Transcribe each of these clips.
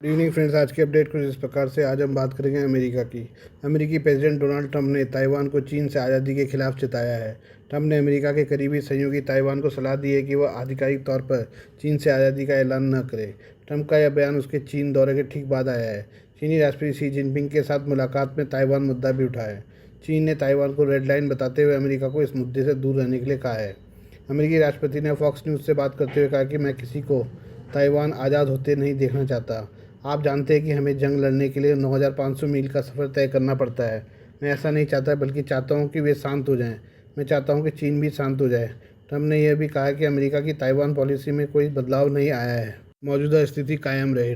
Good evening friends. आज की update कुछ इस प्रकार से। आज हम बात करेंगे अमेरिका की। अमेरिकी प्रेसिडेंट डोनाल्ड ट्रंप ने ताइवान को चीन से आज़ादी के खिलाफ चिताया है। ट्रंप ने अमेरिका के करीबी सहयोगी ताइवान को सलाह दी है कि वह आधिकारिक तौर पर चीन से आज़ादी का ऐलान न करे। ट्रंप का यह बयान उसके चीन दौरे के ठीक बाद आया है। चीनी राष्ट्रपति शी जिनपिंग के साथ मुलाकात में ताइवान मुद्दा भी उठा है। चीन ने ताइवान को रेड लाइन बताते हुए अमेरिका को इस मुद्दे से दूर रहने के लिए कहा है। अमेरिकी राष्ट्रपति ने फॉक्स न्यूज़ से बात करते हुए कहा कि मैं किसी को ताइवान आज़ाद होते नहीं देखना चाहता। आप जानते हैं कि हमें जंग लड़ने के लिए 9,500 मील का सफ़र तय करना पड़ता है। मैं ऐसा नहीं चाहता, बल्कि चाहता हूं कि वे शांत हो जाएं। मैं चाहता हूं कि चीन भी शांत हो जाए। ट्रंप ने यह भी कहा कि अमेरिका की ताइवान पॉलिसी में कोई बदलाव नहीं आया है, मौजूदा स्थिति कायम रहे।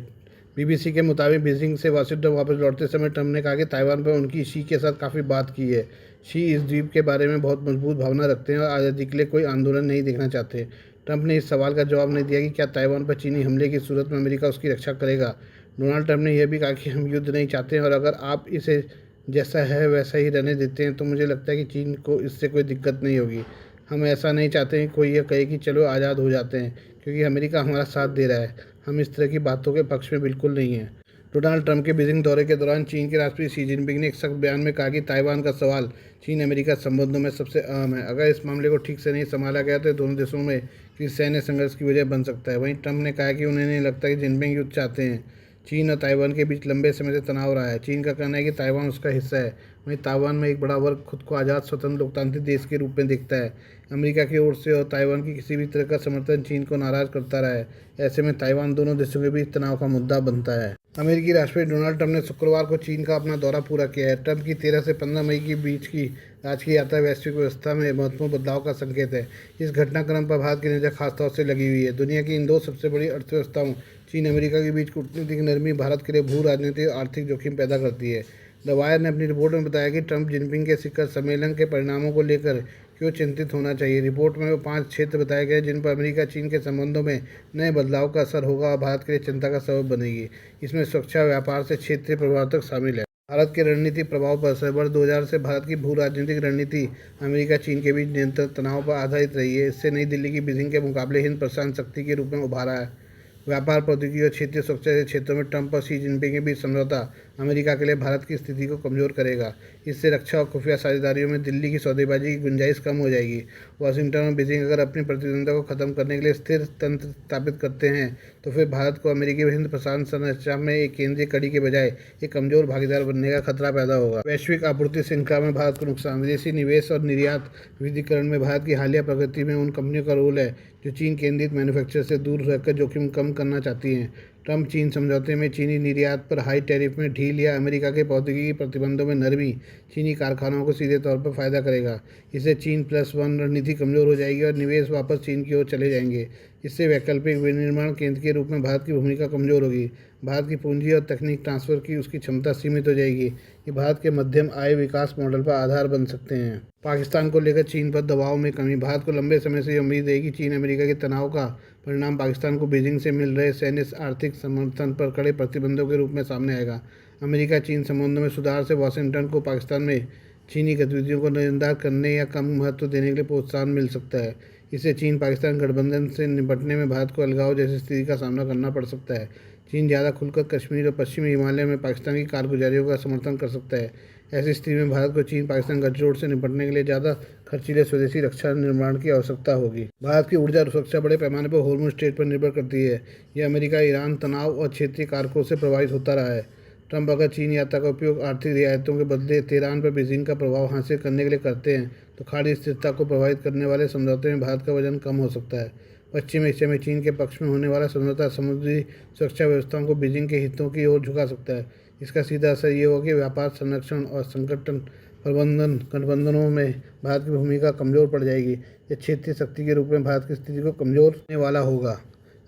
बीबीसी के मुताबिक बीजिंग से वाशिंगटन वापस लौटते समय ट्रंप ने कहा कि ताइवान पर उनकी शी के साथ काफ़ी बात की है। शी इस द्वीप के बारे में बहुत मजबूत भावना रखते हैं और आज़ादी के लिए कोई आंदोलन नहीं देखना चाहते। ट्रंप ने इस सवाल का जवाब नहीं दिया कि क्या ताइवान पर चीनी हमले की सूरत में अमेरिका उसकी रक्षा करेगा। डोनाल्ड ट्रंप ने यह भी कहा कि हम युद्ध नहीं चाहते हैं और अगर आप इसे जैसा है वैसा ही रहने देते हैं तो मुझे लगता है कि चीन को इससे कोई दिक्कत नहीं होगी। हम ऐसा नहीं चाहते हैं कि कोई यह कहे कि चलो आज़ाद हो जाते हैं, क्योंकि अमेरिका हमारा साथ दे रहा है। हम इस तरह की बातों के पक्ष में बिल्कुल नहीं हैं। डोनाल्ड ट्रंप के बीजिंग दौरे के दौरान चीन के राष्ट्रपति शी जिनपिंग ने एक सख्त बयान में कहा कि ताइवान का सवाल चीन अमेरिका संबंधों में सबसे अहम है। अगर इस मामले को ठीक से नहीं संभाला गया तो दोनों देशों में किसी सैन्य संघर्ष की वजह बन सकता है। वहीं ट्रंप ने कहा कि उन्हें नहीं लगता कि जिनपिंग युद्ध चाहते हैं। चीन और ताइवान के बीच लंबे समय से तनाव रहा है। चीन का कहना है कि ताइवान उसका हिस्सा है, वहीं ताइवान में एक बड़ा वर्ग खुद को आज़ाद स्वतंत्र लोकतांत्रिक देश के रूप में देखता है। अमेरिका की ओर से और ताइवान की किसी भी तरह का समर्थन चीन को नाराज करता रहा है। ऐसे में ताइवान दोनों देशों के बीच तनाव का मुद्दा बनता है। अमेरिकी राष्ट्रपति डोनाल्ड ट्रंप ने शुक्रवार को चीन का अपना दौरा पूरा किया है। ट्रंप की 13 से 15 मई के बीच की राजकीय यात्रा वैश्विक व्यवस्था में महत्वपूर्ण बदलाव का संकेत है। इस घटनाक्रम पर भारत की नज़र खासतौर से लगी हुई है। दुनिया की इन दो सबसे बड़ी अर्थव्यवस्थाओं चीन अमेरिका के बीच कूटनीतिक नरमी भारत के लिए भू राजनीतिक और आर्थिक जोखिम पैदा करती है। द वायर ने अपनी रिपोर्ट में बताया कि ट्रंप जिनपिंग के शिखर सम्मेलन के परिणामों को लेकर क्यों चिंतित होना चाहिए। रिपोर्ट में वो 5 क्षेत्र बताए गए जिन पर अमेरिका चीन के संबंधों में नए बदलाव का असर होगा और भारत के लिए चिंता का सबब बनेगी। इसमें सुरक्षा, व्यापार से क्षेत्रीय प्रभाव तक शामिल है। भारत के रणनीतिक प्रभाव पर असर। वर्ष 2000 से भारत की भू राजनीतिक रणनीति अमेरिका चीन के बीच निरंतर तनाव पर आधारित रही है। इससे नई दिल्ली की बीजिंग के मुकाबले हिंद प्रशांत शक्ति के रूप में उभारा है। व्यापार, प्रौद्योगिकी और क्षेत्रीय सुरक्षा के क्षेत्रों में ट्रंप और शी जिनपिंग के बीच समझौता अमेरिका के लिए भारत की स्थिति को कमजोर करेगा। इससे रक्षा और खुफिया साझेदारियों में दिल्ली की सौदेबाजी की गुंजाइश कम हो जाएगी। वाशिंगटन और बीजिंग अगर अपनी प्रतिद्वंद्विता को खत्म करने के लिए स्थिर तंत्र स्थापित करते हैं तो फिर भारत को अमेरिकी हिंद प्रशांत संरचना में एक केंद्रीय कड़ी के बजाय एक कमजोर भागीदार बनने का खतरा पैदा होगा। वैश्विक आपूर्ति श्रृंखला में भारत को नुकसान। विदेशी निवेश और निर्यात विविधीकरण में भारत की हालिया प्रगति में उन कंपनियों का रोल है जो चीन केंद्रित मैन्युफैक्चर से दूर रहकर जोखिम कम करना चाहती हैं। ट्रंप चीन समझौते में चीनी निर्यात पर हाई टैरिफ में ढील या अमेरिका के प्रौद्योगिकी प्रतिबंधों में नरमी चीनी कारखानों को सीधे तौर पर फायदा करेगा। इससे चीन +1 रणनीति कमजोर हो जाएगी और निवेश वापस चीन की ओर चले जाएंगे। इससे वैकल्पिक विनिर्माण केंद्र के रूप में भारत की भूमिका कमजोर होगी। भारत की पूंजी और तकनीक ट्रांसफर की उसकी क्षमता सीमित हो जाएगी। ये भारत के मध्यम आय विकास मॉडल पर आधार बन सकते हैं। पाकिस्तान को लेकर चीन पर दबाव में कमी। भारत को लंबे समय से उम्मीद है कि चीन अमेरिका के तनाव का परिणाम पाकिस्तान को बीजिंग से मिल रहे सैन्य आर्थिक समर्थन पर कड़े प्रतिबंधों के रूप में सामने आएगा। अमेरिका चीन संबंधों में सुधार से वाशिंगटन को पाकिस्तान में चीनी गतिविधियों को नजरअंदाज करने या कम महत्व देने के लिए प्रोत्साहन मिल सकता है। इससे चीन पाकिस्तान गठबंधन से निपटने में भारत को अलगाव जैसी स्थिति का सामना करना पड़ सकता है। चीन ज़्यादा खुलकर कश्मीर और पश्चिमी हिमालय में पाकिस्तान की कारगुजारियों का समर्थन कर सकता है। ऐसी स्थिति में भारत को चीन पाकिस्तान गठजोड़ से निपटने के लिए ज़्यादा खर्चीले स्वदेशी रक्षा निर्माण की आवश्यकता होगी। भारत की ऊर्जा सुरक्षा बड़े पैमाने पर हॉर्मुज़ स्ट्रेट पर निर्भर करती है। यह अमेरिका, ईरान तनाव और क्षेत्रीय कारकों से प्रभावित होता रहा है। ट्रंप अगर चीन यात्रा का उपयोग आर्थिक रियायतों के बदले तेहरान पर बीजिंग का प्रभाव हासिल करने के लिए करते हैं तो खाड़ी स्थिरता को प्रभावित करने वाले समझौते में भारत का वजन कम हो सकता है। पश्चिम एशिया में चीन के पक्ष में होने वाला समझौता समुद्री सुरक्षा व्यवस्थाओं को बीजिंग के हितों की ओर झुका सकता है। इसका सीधा असर ये होगा कि व्यापार, संरक्षण और संगठन प्रबंधन गठबंधनों में भारत की भूमिका कमजोर पड़ जाएगी। यह क्षेत्रीय शक्ति के रूप में भारत की स्थिति को कमजोर करने वाला होगा।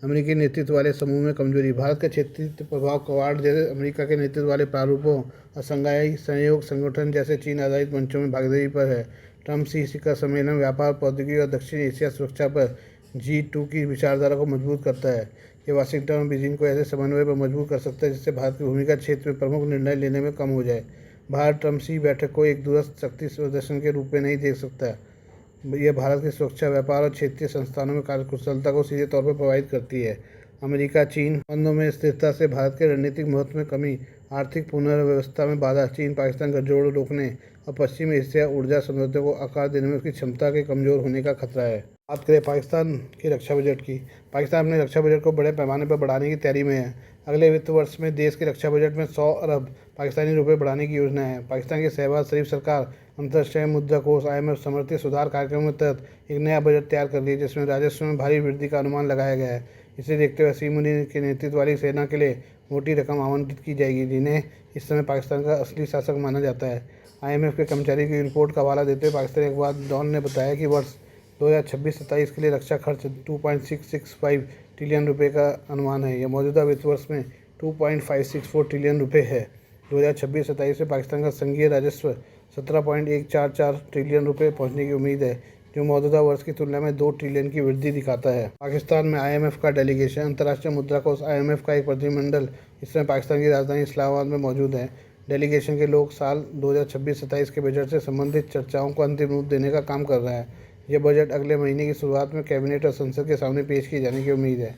अमेरिकी नेतृत्व वाले समूह में कमजोरी। भारत का क्षेत्रीय प्रभाव क्वाड जैसे अमेरिका के नेतृत्व वाले प्रारूपों और संघाई सहयोग संगठन जैसे चीन आधारित मंचों में भागीदारी पर है। ट्रंप सी शिखर सम्मेलन व्यापार, प्रौद्योगिकी और दक्षिण एशिया सुरक्षा पर G2 की विचारधारा को मजबूत करता है। ये वाशिंगटन और बीजिंग को ऐसे समन्वय पर मजबूर कर सकता है जिससे भारत की भूमिका क्षेत्र में प्रमुख निर्णय लेने में कम हो जाए। भारत ट्रंप सी बैठक को एक दूरस्थ शक्ति प्रदर्शन के रूप में नहीं देख सकता। यह भारत की सुरक्षा, व्यापार और क्षेत्रीय संस्थानों में कार्यकुशलता को सीधे तौर पर प्रभावित करती है। अमेरिका चीन संबंधों में स्थिरता से भारत के रणनीतिक महत्व में कमी, आर्थिक पुनर्व्यवस्था में बाधा, चीन पाकिस्तान गठजोड़ रोकने और पश्चिमी एशिया ऊर्जा समझौते को आकार देने में उसकी क्षमता के कमजोर होने का खतरा है। बात करें पाकिस्तान की रक्षा बजट की। पाकिस्तान अपने रक्षा बजट को बड़े पैमाने पर बढ़ाने की तैयारी में है। अगले वित्त वर्ष में देश के रक्षा बजट में 100 अरब पाकिस्तानी रुपए बढ़ाने की योजना है। पाकिस्तान की शहबाज शरीफ सरकार अंतर्राष्ट्रीय मुद्रा कोष IMF समर्थित सुधार कार्यक्रमों के तहत एक नया बजट तैयार कर लिया, जिसमें राजस्व में भारी वृद्धि का अनुमान लगाया गया है। इसे देखते हुए वसीम मुनीर के नेतृत्व वाली सेना के लिए मोटी रकम आवंटित की जाएगी, जिन्हें इस समय पाकिस्तान का असली शासक माना जाता है। IMF के कर्मचारी की रिपोर्ट का हवाला देते हुए पाकिस्तानी अखबार डॉन ने बताया कि वर्ष 2026-27 के लिए रक्षा खर्च 2.665 ट्रिलियन रुपए का अनुमान है। यह मौजूदा वित्त वर्ष में 2.564 ट्रिलियन रुपए है। 2026-27 में पाकिस्तान का संघीय राजस्व 17.144 ट्रिलियन रुपए पहुंचने की उम्मीद है, जो मौजूदा वर्ष की तुलना में 2 ट्रिलियन की वृद्धि दिखाता है। पाकिस्तान में IMF का डेलीगेशन। अंतर्राष्ट्रीय मुद्रा कोष IMF का एक प्रतिनिधिमंडल इस समय पाकिस्तान की राजधानी इस्लामाबाद में मौजूद है। डेलीगेशन के लोग साल 2026-27 के बजट से संबंधित चर्चाओं को अंतिम रूप देने का काम कर रहा है। यह बजट अगले महीने की शुरुआत में कैबिनेट और संसद के सामने पेश किए जाने की उम्मीद है।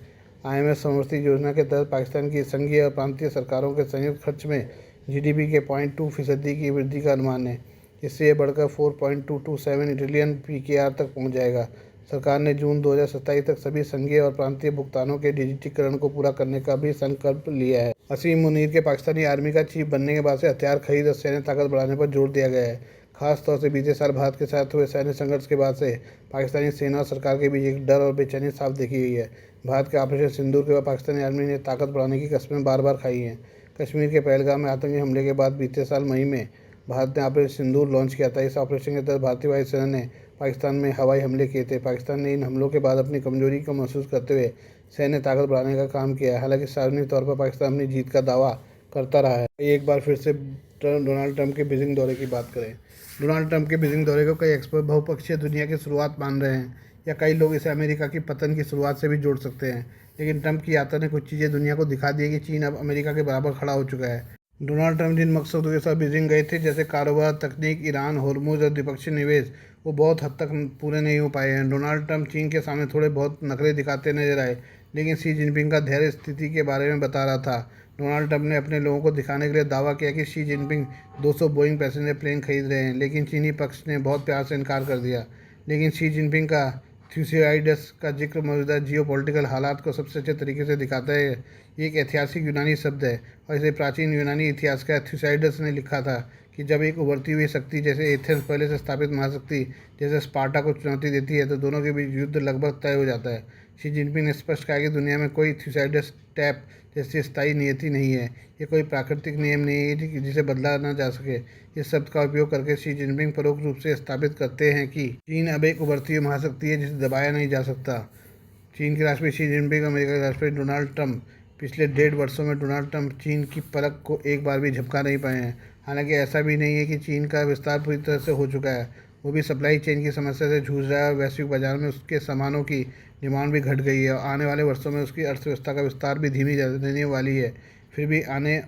IMF समवर्ती योजना के तहत पाकिस्तान की संघीय और प्रांतीय सरकारों के संयुक्त खर्च में GDP के 0.2% की वृद्धि का अनुमान है। इससे यह बढ़कर 4.227 ट्रिलियन PKR तक पहुंच जाएगा। सरकार ने जून 2027 तक सभी संघीय और प्रांतीय भुगतानों के डिजिटीकरण को पूरा करने का भी संकल्प लिया है। वसीम मुनीर के पाकिस्तानी आर्मी का चीफ बनने के बाद से हथियार खरीद और सैन्य ताकत बढ़ाने पर जोर दिया गया है। खास तौर से बीते साल भारत के साथ हुए सैन्य संघर्ष के बाद से पाकिस्तानी सेना और सरकार के बीच एक डर और बेचैनी साफ देखी गई है। भारत के ऑपरेशन सिंदूर के बाद पाकिस्तानी आर्मी ने ताकत बढ़ाने की कस्में बार बार खाई हैं। कश्मीर के पहलगाम में आतंकी हमले के बाद बीते साल मई में भारत ने ऑपरेशन सिंदूर लॉन्च किया था। इस ऑपरेशन के तहत भारतीय वायुसेना ने पाकिस्तान में हवाई हमले किए थे। पाकिस्तान ने इन हमलों के बाद अपनी कमजोरी को महसूस करते हुए सैन्य ताकत बढ़ाने का काम किया है। हालांकि सार्वजनिक तौर पर पाकिस्तान अपनी जीत का दावा करता रहा है। एक बार फिर से डोनाल्ड ट्रंप के बीजिंग दौरे की बात करें। डोनाल्ड ट्रंप के बीजिंग दौरे को कई एक्सपर्ट बहुपक्षीय दुनिया की शुरुआत मान रहे हैं, या कई लोग इसे अमेरिका की पतन की शुरुआत से भी जोड़ सकते हैं। लेकिन ट्रंप की यात्रा ने कुछ चीज़ें दुनिया को दिखा दी है कि चीन अब अमेरिका के बराबर खड़ा हो चुका है। डोनाल्ड ट्रंप जिन मकसदों के साथ बीजिंग गए थे, जैसे कारोबार, तकनीक, ईरान, होर्मुज और द्विपक्षीय निवेश, वो बहुत हद तक पूरे नहीं हो पाए हैं। डोनाल्ड ट्रंप चीन के सामने थोड़े बहुत नखरे दिखाते नजर आए, लेकिन शी जिनपिंग का धैर्य स्थिति के बारे में बता रहा था। डोनाल्ड ट्रंप ने अपने लोगों को दिखाने के लिए दावा किया कि Xi Jinping 200 Boeing passenger plane खरीद रहे हैं, लेकिन चीनी पक्ष ने बहुत प्यार से इनकार कर दिया। लेकिन शी जिनपिंग का थ्यूसिडाइडस का जिक्र मौजूदा जियोपॉलिटिकल हालात को सबसे अच्छे तरीके से दिखाता है। ये एक ऐतिहासिक यूनानी शब्द है और इसे प्राचीन यूनानी इतिहासकार थ्यूसाइडस ने लिखा था कि जब एक उभरती हुई शक्ति जैसे एथेंस पहले से स्थापित महाशक्ति जैसे स्पार्टा को चुनौती देती है, तो दोनों के बीच युद्ध लगभग तय हो जाता है। शी जिनपिंग ने स्पष्ट कहा कि दुनिया में कोई थ्यूसाइडस टैप जैसी स्थायी नियति नहीं है। ये कोई प्राकृतिक नियम नहीं है जिसे बदला न जा सके। इस शब्द का उपयोग करके शी जिनपिंग परोक्ष रूप से स्थापित करते हैं कि चीन अब एक उभरती हुई महाशक्ति है जिसे दबाया नहीं जा सकता। चीन के राष्ट्रपति शी जिनपिंग, अमेरिका के राष्ट्रपति डोनाल्ड ट्रंप पिछले 1.5 वर्षों में डोनाल्ड ट्रंप चीन की पलक को एक बार भी झपका नहीं पाए हैं। हालांकि ऐसा भी नहीं है कि चीन का विस्तार पूरी तरह से हो चुका है। वो भी सप्लाई चेन की समस्या से जूझ रहा है और वैश्विक बाजार में उसके सामानों की डिमांड भी घट गई है और आने वाले वर्षों में उसकी अर्थव्यवस्था का विस्तार भी धीमी रहने वाली है। फिर भी आने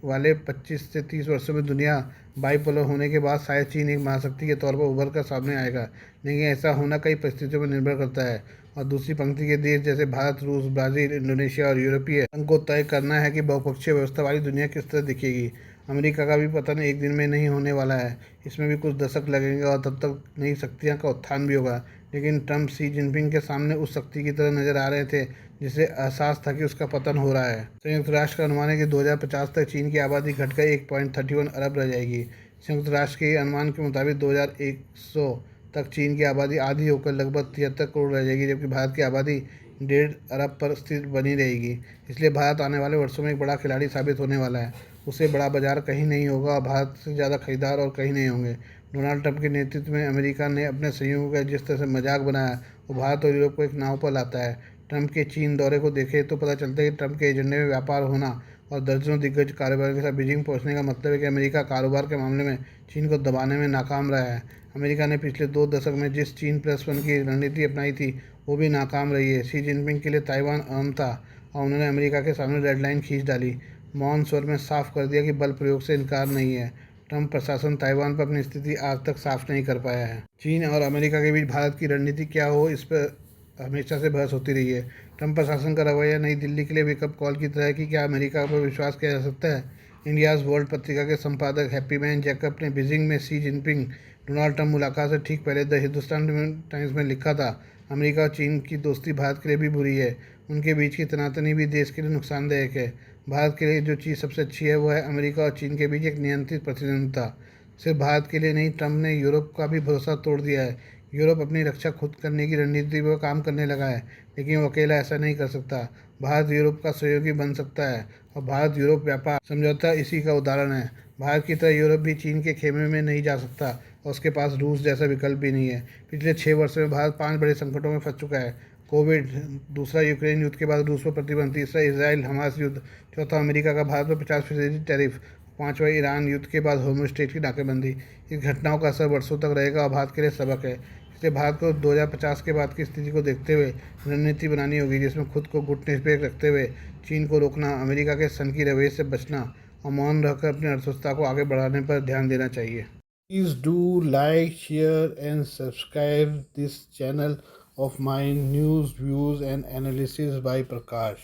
वाले 25 से 30 वर्षों में दुनिया बाइपोलर होने के बाद शायद चीन एक महाशक्ति के तौर पर उभर कर सामने आएगा। लेकिन ऐसा होना कई परिस्थितियों पर निर्भर करता है और दूसरी पंक्ति के देश जैसे भारत, रूस, ब्राज़ील, इंडोनेशिया और यूरोपीय संघ को तय करना है कि बहुपक्षीय व्यवस्था वाली दुनिया किस तरह दिखेगी। अमेरिका का भी पतन एक दिन में नहीं होने वाला है, इसमें भी कुछ दशक लगेंगे और तब तक नई शक्तियाँ का उत्थान भी होगा। लेकिन ट्रंप शी जिनपिंग के सामने उस शक्ति की तरह नजर आ रहे थे जिसे एहसास था कि उसका पतन हो रहा है। संयुक्त राष्ट्र का अनुमान है कि 2050 तक चीन की आबादी घटकर 1.31 अरब रह जाएगी। संयुक्त राष्ट्र के अनुमान के मुताबिक 2100 तक चीन की आबादी आधी होकर लगभग 73 करोड़ रह जाएगी, जबकि भारत की आबादी 1.5 अरब पर स्थिर बनी रहेगी। इसलिए भारत आने वाले वर्षों में एक बड़ा खिलाड़ी साबित होने वाला है। उससे बड़ा बाजार कहीं नहीं होगा और भारत से ज़्यादा खरीदार और कहीं नहीं होंगे। डोनाल्ड ट्रंप के नेतृत्व में अमेरिका ने अपने सहयोगियों का जिस तरह से मजाक बनाया, वो भारत और यूरोप को एक नाव पर लाता है। ट्रंप के चीन दौरे को देखें तो पता चलता है कि ट्रंप के एजेंडे में व्यापार होना और दर्जनों दिग्गज कारोबारियों के साथ बीजिंग पहुंचने का मतलब है कि अमेरिका कारोबार के मामले में चीन को दबाने में नाकाम रहा है। अमेरिका ने पिछले 2 दशक में जिस चीन +1 की रणनीति अपनाई थी, वो भी नाकाम रही है। शी जिनपिंग के लिए ताइवान अहम था और उन्होंने अमेरिका के सामने रेड लाइन खींच डाली, मौन स्वर में साफ कर दिया कि बल प्रयोग से इनकार नहीं है। ट्रंप प्रशासन ताइवान पर अपनी स्थिति आज तक साफ नहीं कर पाया है। चीन और अमेरिका के बीच भारत की रणनीति क्या हो, इस पर हमेशा से बहस होती रही है। ट्रंप प्रशासन का रवैया नई दिल्ली के लिए वेकअप कॉल की तरह है कि क्या अमेरिका पर विश्वास किया जा सकता है। इंडियाज़ वर्ल्ड पत्रिका के संपादक हैप्पी मैन जैकब ने बीजिंग में शी जिनपिंग डोनाल्ड ट्रंप मुलाकात से ठीक पहले द हिंदुस्तान टाइम्स में लिखा था, अमेरिका और चीन की दोस्ती भारत के लिए भी बुरी है। उनके बीच की तनातनी भी देश के लिए नुकसानदायक है। भारत के लिए जो चीज़ सबसे अच्छी है वह है अमेरिका और चीन के बीच एक नियंत्रित प्रतिद्वंद्विता। सिर्फ भारत के लिए नहीं, ट्रंप ने यूरोप का भी भरोसा तोड़ दिया है। यूरोप अपनी रक्षा खुद करने की रणनीति पर काम करने लगा है, लेकिन वो अकेला ऐसा नहीं कर सकता। भारत यूरोप का सहयोगी बन सकता है और भारत यूरोप व्यापार समझौता इसी का उदाहरण है। भारत की तरह यूरोप भी चीन के खेमे में नहीं जा सकता और उसके पास रूस जैसा विकल्प भी नहीं है। पिछले 6 वर्षों में भारत 5 बड़े संकटों में फंस चुका है। कोविड, दूसरा यूक्रेन युद्ध के बाद रूस पर प्रतिबंध, तीसरा इसराइल हमास युद्ध, चौथा अमेरिका का भारत पर 50% टैरिफ, पांचवा ईरान युद्ध के बाद होर्मुज स्ट्रेट की नाकेबंदी। इस घटनाओं का असर वर्षों तक रहेगा और भारत के लिए सबक है। इसलिए भारत को 2050 के बाद की स्थिति को देखते हुए रणनीति बनानी होगी, जिसमें खुद को गुटनिरपेक्ष रखते हुए चीन को रोकना, अमेरिका के सनकी रवैये से बचना और मौन रहकर अपनी अर्थव्यवस्था को आगे बढ़ाने पर ध्यान देना चाहिए। Please do like, share and subscribe this channel of my news, views and analysis by Prakash.